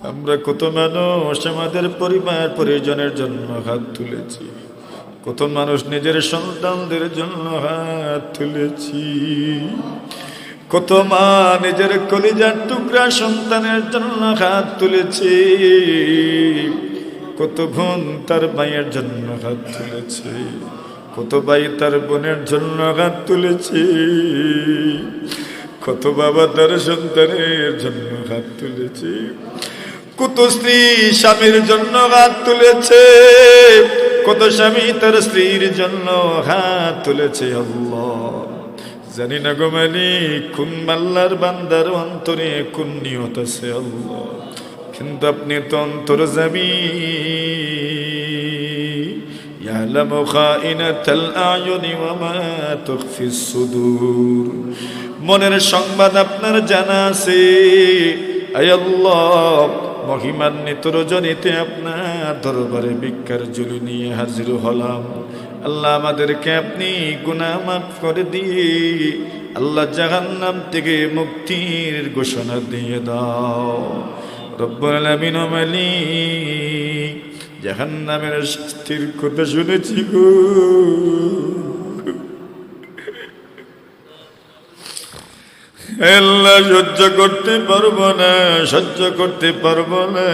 আমরা কত মানুষ আমাদের পরিবার পরিজনের জন্য হাত তুলেছি, কত মানুষ নিজের সন্তানদের জন্য হাত তুলেছি, কত মা নিজের কলিজার টুকরা সন্তানের জন্য হাত তুলেছি, কত বোন তার ভাইয়ের জন্য হাত তুলেছে, কত ভাই তার বোনের জন্য হাত তুলেছে, কত বাবা তার সন্তানের জন্য হাত তুলেছে, কত স্ত্রী স্বামীর জন্য হাত তুলেছে, কত স্বামী তার স্ত্রীর জন্য হাত তুলেছে। আল্লাহ জানি না গো মালিক কোন আল্লাহর বান্দার অন্তরে কোন নিয়ত আছে আল্লাহ, কিন্তু আপনি তো অন্তর্যামী। ইয়ালামু খাইনাতাল আয়ুনি ওয়া মা তুখফিস সুদূর, মনের সংবাদ আপনার জানা আছে। আয় আল্লাহ মহিমান্বিত রজনীতে আপনার দরবারে ভিক্ষার ঝুলি নিয়ে হাজির হলাম। আল্লাহ আমাদেরকে আপনি গুনাহ মাফ করে দিয়ে আল্লাহ জাহান্নাম থেকে মুক্তির ঘোষণা দিয়ে দাও। রব্বুল আলামিন ও মালিক, জাহান্নামের শাস্তির কথা শুনেছি গো, আল্লাহ সহ্য করতে পারবো না, সহ্য করতে পারবো না,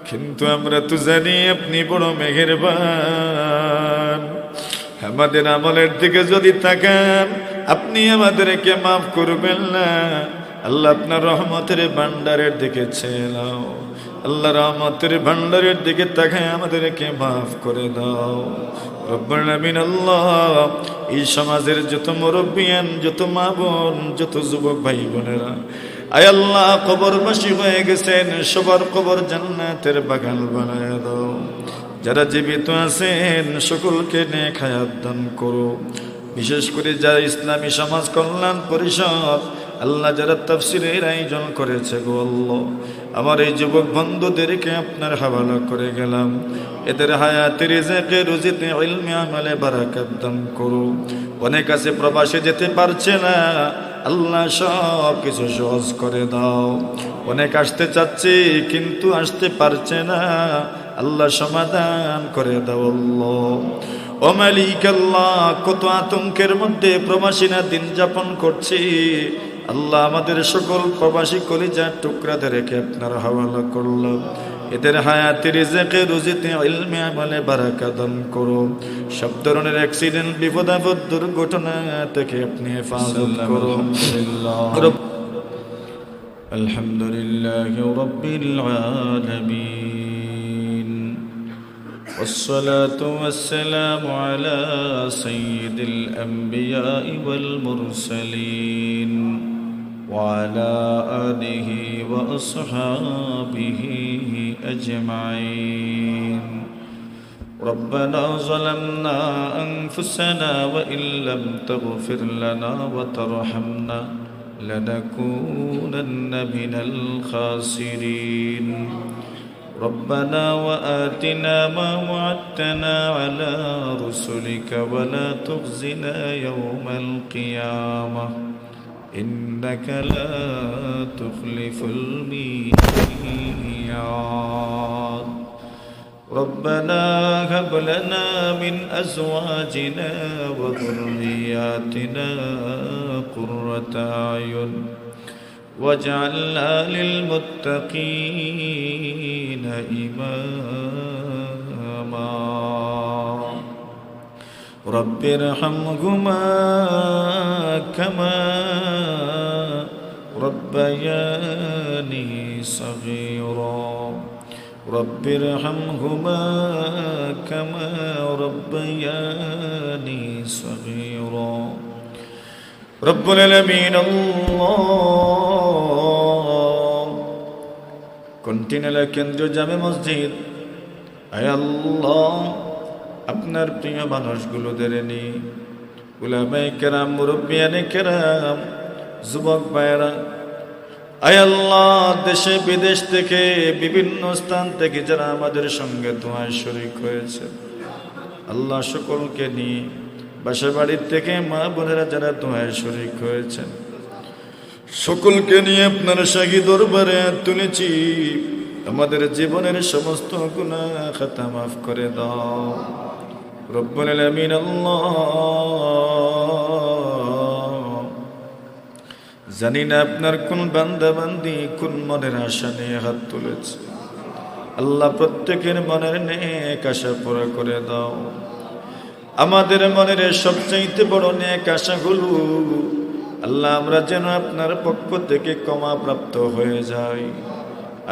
কিন্তু আমরা তো জানি আপনি বড় মেহেরবান। আমাদের আমলের দিকে যদি তাকান আপনি আমাদেরকে মাফ করবেন না। আল্লাহ আপনার রহমতের ভান্ডারের দিকে চেলাও, আল্লাহ রহমতের ভান্ডারের দিকে তাকায় আমাদেরকে মাফ করে দাও। রব্বুল আলামিন আল্লাহ এই সমাজের যত মুরব্বিয়ান, যত মা বোন, যত যুবক ভাই বোনেরা আয় আল্লাহ কবরবাসী হয়ে গেছেন, সবার কবর জান্নাতের বাগান বানায় দাও। যারা জীবিত আছেন সকলকে নেক হায়াত দান করো। বিশেষ করে যারা ইসলামী সমাজ কল্যাণ পরিষদ আল্লাহ যারা তাফসীরের আয়োজন করেছে গো আল্লাহ, আমার এই যুবক বন্ধুদেরকে আপনার হাওয়ালা করে গেলাম। এদের হায়াতে রিজকে রুজিতে ইলমে আমলে বারাকাত দান করো। অনেক আছে প্রবাসে যেতে পারছে না, আল্লাহ সব কিছু সহজ করে দাও। অনেক আসতে চাচ্ছে কিন্তু আসতে পারছে না, আল্লাহ সমাধান করে দাও আল্লাহ। ও মালিক আল্লাহ, কত আতঙ্কের মধ্যে প্রবাসীরা দিন যাপন করছে আল্লাহ, আমাদের সকল প্রবাসী কলিজার টুকরাদেরকে আপনার হাওয়ালা করলাম। এদের হায়াতে রিজকে রুজিতে ইলমে আমলে বারাকাত দান করো। সব ধরনের অ্যাক্সিডেন্ট, বিপদ আপদ, দুর্ঘটনা থেকে আপনি হেফাজত করো। আলহামদুলিল্লাহি রাব্বিল আলামিন, والصلاة والسلام على سيد الأنبياء والمرسلين وعلى آله وأصحابه أجمعين. ربنا ظلمنا أنفسنا وإن لم تغفر لنا وترحمنا لنكونن من الخاسرين. ربنا وآتنا ما وعدتنا على رسلك ولا تخزنا يوم القيامة إنك لا تخلف الميعاد. ربنا هب لنا من أزواجنا وذرياتنا قرة أعين واجعلنا للمتقين إماما. رب ارحمهما كما ربياني صغيرا. رب ارحمهما كما ربياني صغيرا. رب العالمين الله কন্টিনেলা কেন্দ্রীয় জামে মসজিদ, আয় আল্লাহ আপনার প্রিয় মানুষগুলোদের নিয়ে উলামায়ে কেরাম, মুরব্বিয়ানে কেরাম, যুবক ভাইয়েরা, আয় আল্লাহ দেশে বিদেশ থেকে বিভিন্ন স্থান থেকে যারা আমাদের সঙ্গে দোয়ায় শরীক হয়েছে আল্লাহ সকলকে নিয়ে, বাসা বাড়ির থেকে মা বোনেরা যারা দোয়ায় শরীক হয়েছেন সকলকে নিয়ে আপনার শাহী দরবারে তুলেছি। আমাদের জীবনের সমস্ত গুনাহ খাতা মাফ করে দাও রব্বুল আলামিন। আল্লাহ, জানি না আপনার কোন বান্দা বান্দি কোন মনের আশা নিয়ে হাত তুলেছে। আল্লাহ, প্রত্যেকের মনের নেক আশা পুরা করে দাও। আমাদের মনের সবচাইতে বড় নেক আশাগুলো আল্লাহ, আমরা যেন আপনার পক্ষ থেকে ক্ষমা প্রাপ্ত হয়ে যাই।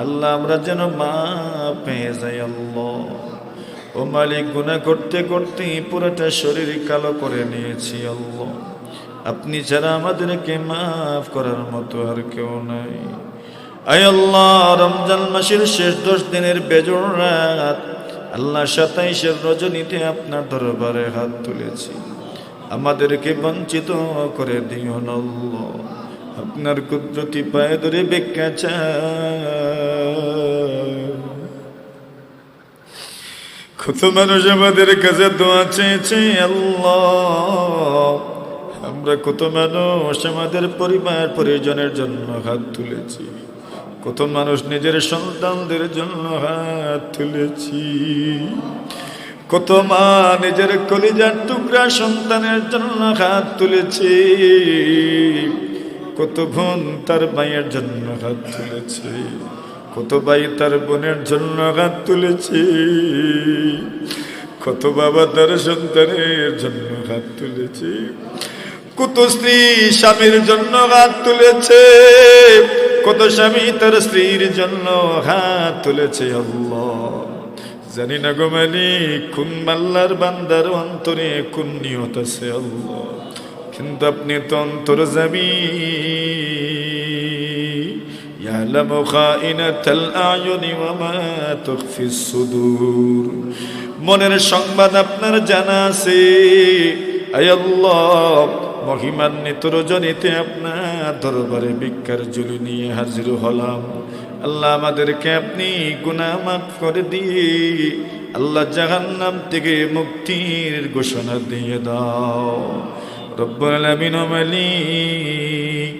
আল্লাহ, আমরা যেন মাফ পেয়ে যাই। আল্লাহ, ও মালিক, গুনাহ করতে করতে পুরোটা শরীর কালো করে নিয়েছি। আল্লাহ, আপনি ছাড়া আমাদেরকে মাফ করার মতো আর কেউ নাই। আয় আল্লাহ, রমজান মাসের শেষ 10 দিনের বেজোড় রাত আল্লাহ 27 রজনীতে আপনার দরবারে হাত তুলেছি। আমাদেরকে বঞ্চিত করে দিও না আল্লাহ। আপনার কুদরতি পায়ে ধরে ভিক্ষা চাই। কত মানুষ আমাদের কাছে দোয়া চেয়েছে আল্লাহ। আমরা কত মানুষ আমাদের পরিবার পরিজনের জন্য হাত তুলেছি। কত মানুষ নিজের সন্তানদের জন্য হাত তুলেছি। কত মা নিজের কলিজার টুকরা সন্তানের জন্য হাত তুলেছে। কত বোন তার ভাইয়ের জন্য হাত তুলেছে। কত ভাই তার বোনের জন্য হাত তুলেছে। কত বাবা তার সন্তানের জন্য হাত তুলেছে। কত স্ত্রী স্বামীর জন্য হাত তুলেছে। কত স্বামী তার স্ত্রীর জন্য হাত তুলেছে। আল্লাহ, জানি না গো মালিক, কোন আল্লাহর বান্দার অন্তরে কোন নিয়ত আছে আল্লাহ, কিন্তু আপনি তো অন্তর যাবি। ইয়ালামু খাইনাতাল আয়ুনি ওয়া মা তুখফিস সুদূর। মনের সংবাদ আপনার জানা আছে। আয় আল্লাহ, মহিমান্বিত রজনীতে আপনার দরবারে ভিক্ষার ঝুলি নিয়ে হাজির হলাম। আল্লাহ, আমাদেরকে আপনি গুনাহ মাফ করে দিয়ে আল্লাহ জাহান্নাম থেকে মুক্তির ঘোষণা দিয়ে দাও রব্বুল আলামিন। মালিক,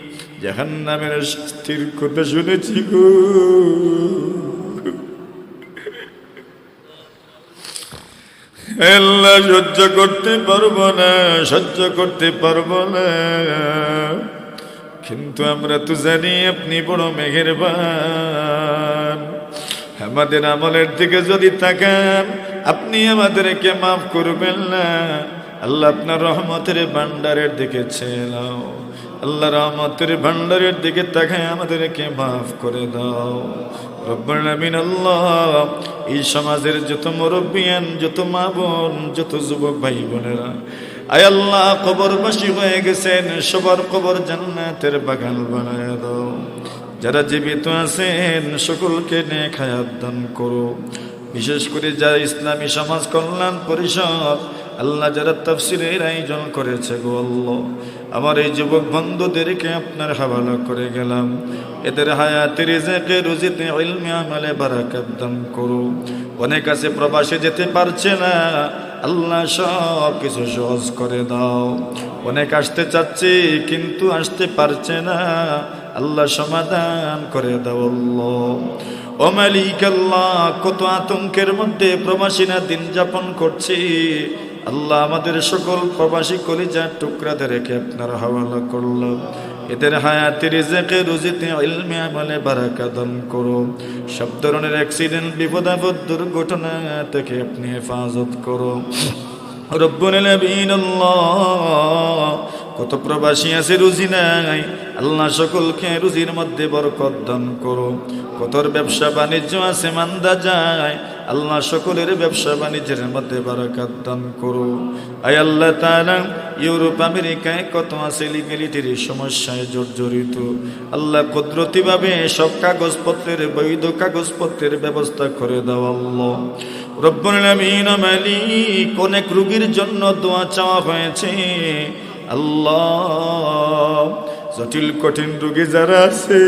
জাহান্নামের শাস্তির কথা শুনেছি গো। আল্লাহ, সহ্য করতে পারবো না, সহ্য করতে পারবো না। কিন্তু আমরা তো জানি আপনি বড় মেহেরবান। আমাদের আমলের দিকে যদি তাকান আপনি আমাদেরকে মাফ করবেন না। আল্লাহ, আপনার রহমতের ভান্ডারের দিকে চেলাও। আল্লাহ, রহমতের ভান্ডারের দিকে তাকায় আমাদেরকে মাফ করে দাও রব্বুল আলামিন। আল্লাহ, এই সমাজের যত মুরব্বিয়ান, যত মা বোন, যত যুবক ভাই বোনেরা আয় আল্লাহ কবরবাসী হয়ে গেছেন, সবার কবর জান্নাতের বাগান বানায় দাও। যারা জীবিত আছেন সকলকে নেক হায়াত দান করো। বিশেষ করে যারা ইসলামী সমাজ কল্যাণ পরিষদ আল্লাহ যারা তাফসীরের আয়োজন করেছে গো আল্লাহ, আমার এই যুবক বন্ধুদেরকে আপনার হাওয়ালা করে গেলাম। এদের হায়াতে রিজকে রুজিতে ইলমে আমলে বারাকাত দান করো। অনেক আছে প্রবাসে যেতে পারছে না, আল্লাহ সব কিছু সহজ করে দাও। অনেক আসতে চাচ্ছে কিন্তু আসতে পারছে না, আল্লাহ সমাধান করে দাও আল্লাহ। ও মালিক আল্লাহ, কত আতঙ্কের মধ্যে প্রবাসীরা দিন যাপন করছে আল্লাহ, আমাদের সকল প্রবাসী কলিজার টুকরাদেরকে আপনার হাওয়ালা করলাম। এদের হায়াতে রিজকে রুজিতে ইলমে আমলে বারাকাত দান করো। সব ধরনের অ্যাক্সিডেন্ট, বিপদ আপদ, দুর্ঘটনা থেকে আপনি হেফাজত করো রব্বুল আলামিন। আল্লাহ, কত প্রবাসী আছে রুজি নাই, আল্লাহ সকলকে রুজির মধ্যে বরকত দান করো। কতর ব্যবসা বাণিজ্য আছে মান্দা যায়, আল্লাহ সকলের ব্যবসা বাণিজ্যের মধ্যে বারাকাত দান করো। আয় আল্লাহ তাআলা, ইউরোপ আমেরিকায় কত আছে লিগ্যালিটির সমস্যায় জর্জরিত, আল্লাহ কুদরতিভাবে সব কাগজপত্রের, বৈধ কাগজপত্রের ব্যবস্থা করে দাও আল্লাহ রব্বুল আলামিন। মালিক, অনেক রোগীর জন্য দোয়া চাওয়া হয়েছে আল্লাহ, জটিল কঠিন রোগী যারা আছে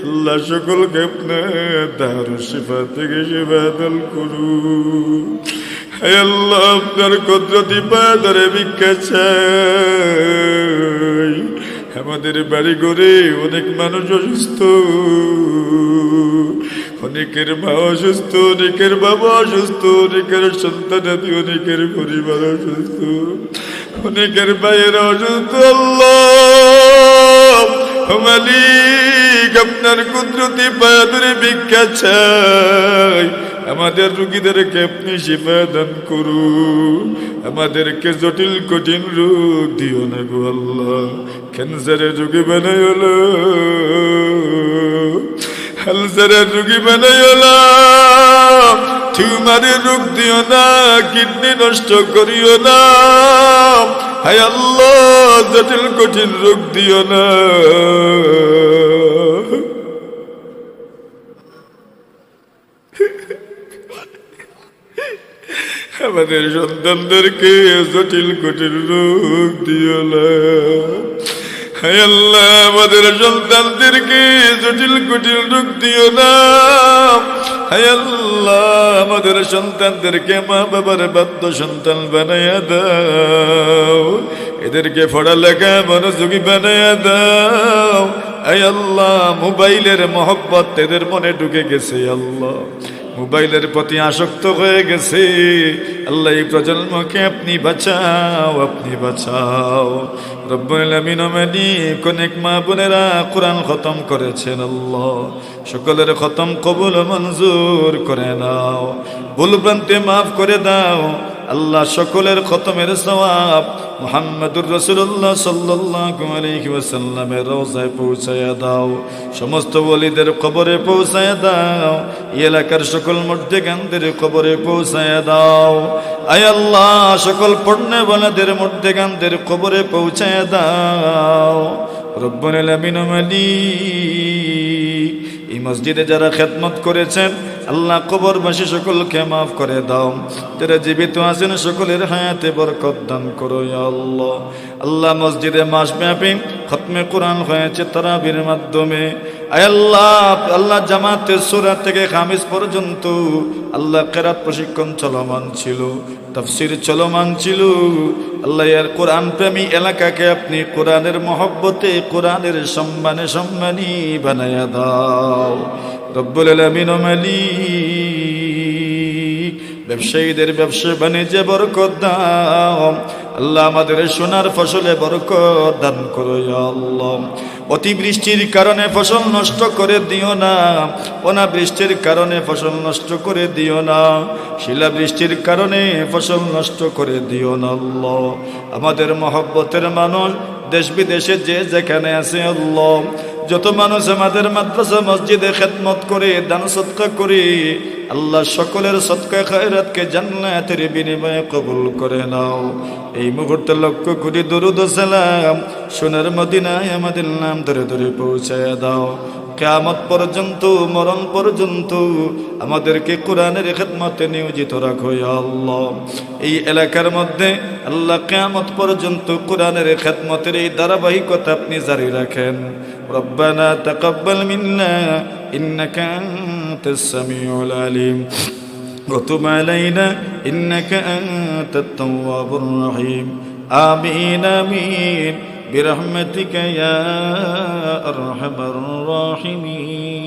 আল্লাহ সকলকে আপনার দারুল শিফা থেকে শিফা দান করুন। হে আল্লাহ, আপনার কুদরতি পায়ে ধরে ভিক্ষা চাই। আমাদের বাড়ি ঘরে অনেক মানুষ অসুস্থ, অনেকের মা অসুস্থ, অনেকের বাবা অসুস্থ, অনেকের সন্তানাদি, অনেকের পরিবার অসুস্থ, অনেকের ভাইয়েরা অসুস্থ। আল্লাহ মালিক, আপনার কুদরতি পায়ে ধরে ভিক্ষা চাই, আমাদের রোগীদেরকে আপনি শিফা দান করুন, আমাদেরকে জটিল কঠিন রোগ দিও না গো আল্লাহ। ক্যান্সারের রোগী বানাইও না, ক্যান্সারের রোগী বানাইও না, টিউমারের রোগ দিও না, কিডনি নষ্ট করিও না, হায় আল্লাহ জটিল কঠিন রোগ দিও না। আমাদের সন্তানদেরকে জটিল কঠিন রোগ দিও না, হায় আল্লাহ আমাদের সন্তানদেরকে জটিল কঠিন রোগ দিও না, হায় আল্লাহ আমাদের সন্তানদেরকে মা বাবার বাধ্য সন্তান বানাইয়া দাও, এদেরকে পড়ালেখা মনোযোগী বানাইয়া দাও। হায় আল্লাহ মোবাইলের মহব্বত এদের মনে ঢুকে গেছে, আল্লাহ মোবাইলের প্রতি আসক্ত হয়ে গেছে, আল্লাহ এই প্রজন্মকে আপনি বাঁচাও, আপনি বাঁচাও। রব্বুল আমিন মালিক, অনেক মা বোনেরা কোরআন খতম করেছেন, আল্লাহ সকলের খতম কবুল মঞ্জুর করে নাও, ভুল ভ্রান্তি মাফ করে দাও আল্লাহ। সকলের খতমের সওয়াব মুহাম্মদুর রাসূলুল্লাহ সাল্লাল্লাহু আলাইহি ওয়াসাল্লামের রওজায় পৌঁছায়া দাও, সমস্ত ওলিদের কবরে পৌঁছায়া দাও, এই এলাকার সকল মুর্দেগানদের কবরে পৌঁছায়া দাও। আয় আল্লাহ সকল পণ্যওয়ালাদের মুর্দেগানদের কবরে পৌঁছায়া দাও। রব্বুল আলামিন মালিক, এই মসজিদে যারা খেদমত করেছেন আল্লাহ কবরবাসী সকলকে মাফ করে দাও, যারা জীবিত আছেন সকলের হায়াতে বরকত দান করো ইয়া আল্লাহ। আল্লাহ মসজিদে মাসব্যাপী খতমে কোরআন হয়েছে তারাবির মাধ্যমে, আয় আল্লাহ আল্লাহ জামাতে সূরা থেকে খামিস পর্যন্ত আল্লাহ কিরাত প্রশিক্ষণ চলমান ছিল, তাফসীর চলমান ছিল, আল্লাহ এর কোরআন প্রেমী এলাকাকে আপনি কোরআনের মহব্বতে কোরআনের সম্মানে সম্মানী বানায়া দাও। রব্বুল আলামিন মালিক, ব্যবসায়ীদের ব্যবসা বাণিজ্যে বরকত দাও আল্লাহ, আমাদের সোনার ফসলে বরকত দান করো ইয়া আল্লাহ। অতিবৃষ্টির কারণে ফসল নষ্ট করে দিও না, অনাবৃষ্টির কারণে ফসল নষ্ট করে দিও না, শিলাবৃষ্টির কারণে ফসল নষ্ট করে দিও না আল্লাহ। আমাদের মহব্বতের মানুষ দেশ বিদেশে যে যেখানে আছে আল্লাহ, যত মানুষ আমাদের মাদ্রাসা মসজিদে খেদমত করে দান সদকা করে আল্লাহ সকলের সদকা খায়রাতকে জান্নাতের বিনিময়ে কবুল করে নাও। এই মুহূর্তে লক্ষ্য কোটি দরুদ ও সালাম সোনার মদিনায় আমাদের নাম ধরে ধরে পৌঁছায় দাও। কিয়ামত পর্যন্ত, মরণ পর্যন্ত আমাদেরকে কোরআনের খেদমতে নিয়োজিত রাখো ইয়া আল্লাহ। এই এলাকার মধ্যে আল্লাহ কিয়ামত পর্যন্ত কোরআনের খেদমতের এই ধারাবাহিকতা আপনি জারি রাখেন। রব্বানা তাকাব্বাল মিন্না ইন্নাকা আনতাস সামিউল আলিম ওয়া তুব আলাইনা ইন্নাকা আনতাত তাওয়াবুর রহিম। আমিন আমিন برحمتك يا أرحم الراحمين।